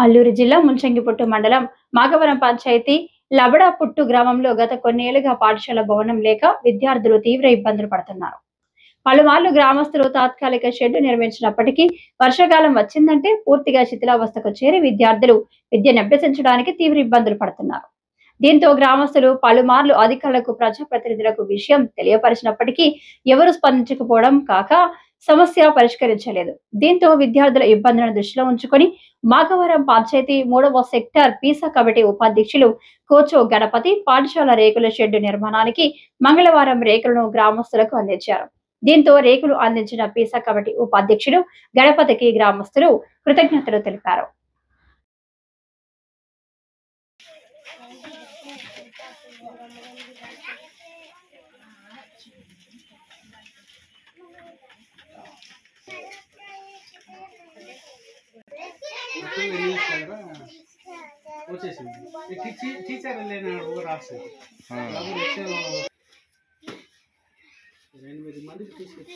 అల్లూరు జిల్లా ముంచంగిపుట్టు మండలం మాగవరం పంచాయతీ లబడాపుట్టు గ్రామంలో గత కొన్నేళ్లుగా పాఠశాల భవనం లేక విద్యార్థులు తీవ్ర ఇబ్బందులు పడుతున్నారు. పలుమార్లు గ్రామస్తులు తాత్కాలిక షెడ్ నిర్మించినప్పటికీ వర్షాకాలం వచ్చిందంటే పూర్తిగా శిథిలావస్థకు చేరి విద్యార్థులు విద్యను అభ్యసించడానికి తీవ్ర ఇబ్బందులు పడుతున్నారు. దీంతో గ్రామస్తులు పలుమార్లు అధికారులకు ప్రజాప్రతినిధులకు విషయం తెలియపరిచినప్పటికీ ఎవరు స్పందించకపోవడం కాక సమస్య పరిష్కరించలేదు. దీంతో విద్యార్థుల ఇబ్బందులను దృష్టిలో ఉంచుకొని మాగవరం పంచాయతీ 3వ సెక్టార్ పీసా కమిటీ ఉపాధ్యక్షులు కోచో గణపతి పాఠశాల రేకుల షెడ్డు నిర్మాణానికి మంగళవారం రేకులను గ్రామస్తులకు అందించారు. దీంతో రేకులు అందించిన పీసా కమిటీ ఉపాధ్యక్షులు గణపతికి గ్రామస్తులు కృతజ్ఞతలు తెలిపారు. టీచర్ రాస్తుంది 8 మందికి తీసుకొచ్చి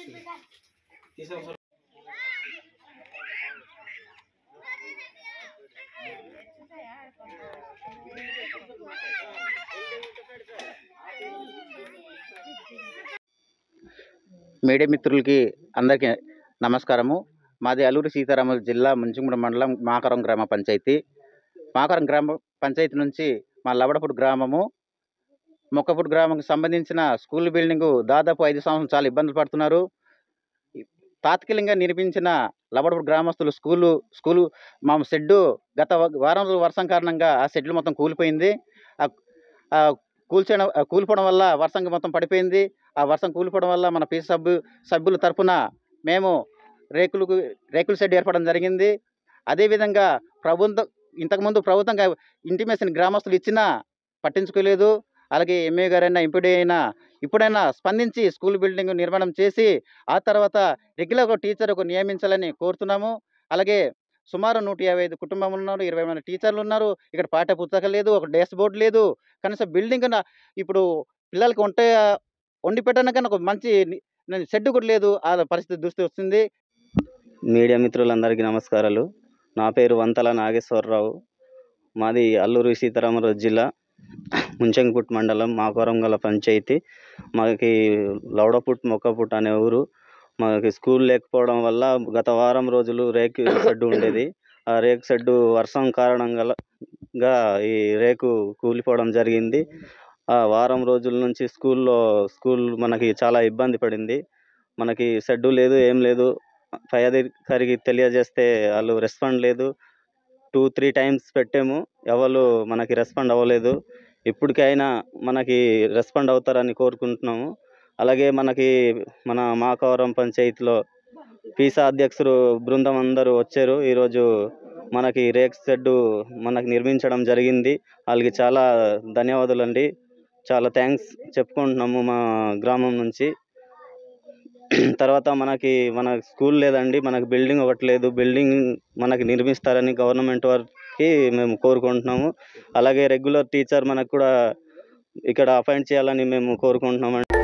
మీడియా మిత్రులకి అందరికీ నమస్కారము. మాది అల్లూరి సీతారామరాజు జిల్లా ముంచంగిపుట్టు మండలం మాకరం గ్రామ పంచాయతీ. మాకరం గ్రామ పంచాయతీ నుంచి మా లబడపుట్టు గ్రామము మొక్కపుట్టు గ్రామంకి సంబంధించిన స్కూల్ బిల్డింగు దాదాపు 5 సంవత్సరాలు చాలా ఇబ్బందులు పడుతున్నారు. తాత్కాలికంగా నిర్మించిన లబడపుట్టు గ్రామస్తులు స్కూలు మా షెడ్డు గత వారం రోజుల వర్షం కారణంగా ఆ షెడ్లు మొత్తం కూలిపోయింది. కూలిపోవడం వల్ల వర్షం మొత్తం పడిపోయింది. ఆ వర్షం కూలిపోవడం వల్ల మన పీసీ సభ్యుల తరఫున మేము రేకుల షెడ్ ఏర్పడడం జరిగింది. అదేవిధంగా ఇంతకుముందు ప్రభుత్వంగా ఇంటిమేషన్ గ్రామస్తులు ఇచ్చినా పట్టించుకోలేదు. అలాగే ఎంఏ గారైనా ఎంపీడీ అయినా ఇప్పుడైనా స్పందించి స్కూల్ బిల్డింగ్ నిర్మాణం చేసి ఆ తర్వాత రెగ్యులర్గా టీచర్ నియమించాలని కోరుతున్నాము. అలాగే సుమారు 155 కుటుంబాలు ఉన్నారు, 20 మంది టీచర్లు ఉన్నారు. ఇక్కడ పాఠ్య పుస్తకం లేదు, ఒక డాష్ బోర్డు లేదు. కనీసం బిల్డింగ్ ఇప్పుడు పిల్లలకి వండి పెట్టడానికి ఒక మంచి షెడ్ కూడా లేదు. ఆ పరిస్థితి దృష్టి వస్తుంది. మీడియా మిత్రులందరికీ నమస్కారాలు. నా పేరు వంతల నాగేశ్వరరావు. మాది అల్లూరి సీతారామరాజు జిల్లా ముంచంగిపుట్టు మండలం మాకవరం గల పంచాయతీ. మాకి లౌడపుట్టు మొక్కపుట్టు అనే ఊరు. మాకు స్కూల్ లేకపోవడం వల్ల గత వారం రోజులు రేకు షెడ్డు ఉండేది. ఆ రేకు షెడ్డు వర్షం కారణంగా ఈ రేకు కూలిపోవడం జరిగింది. ఆ వారం రోజుల నుంచి స్కూల్ మనకి చాలా ఇబ్బంది పడింది. మనకి షెడ్డు లేదు, ఏం లేదు. పై అధికారికి తెలియజేస్తే వాళ్ళు రెస్పాండ్ లేదు. 2-3 టైమ్స్ పెట్టాము, ఎవరు మనకి రెస్పాండ్ అవ్వలేదు. ఇప్పటికైనా మనకి రెస్పాండ్ అవుతారని కోరుకుంటున్నాము. అలాగే మన మాకవరం పంచాయతీలో పీసా అధ్యక్షులు బృందం అందరూ వచ్చారు. ఈరోజు మనకి రేక్ షెడ్డు మనకి నిర్మించడం జరిగింది. వాళ్ళకి చాలా ధన్యవాదాలు అండి. చాలా థ్యాంక్స్ చెప్పుకుంటున్నాము మా గ్రామం నుంచి. తర్వాత మన స్కూల్ లేదండి, మనకి బిల్డింగ్ ఒకటి లేదు. బిల్డింగ్ మనకి నిర్మిస్తారని గవర్నమెంట్ వారికి మేము కోరుకుంటున్నాము. అలాగే రెగ్యులర్ టీచర్ మనకు కూడా ఇక్కడ అపాయింట్ చేయాలని మేము కోరుకుంటున్నామండి.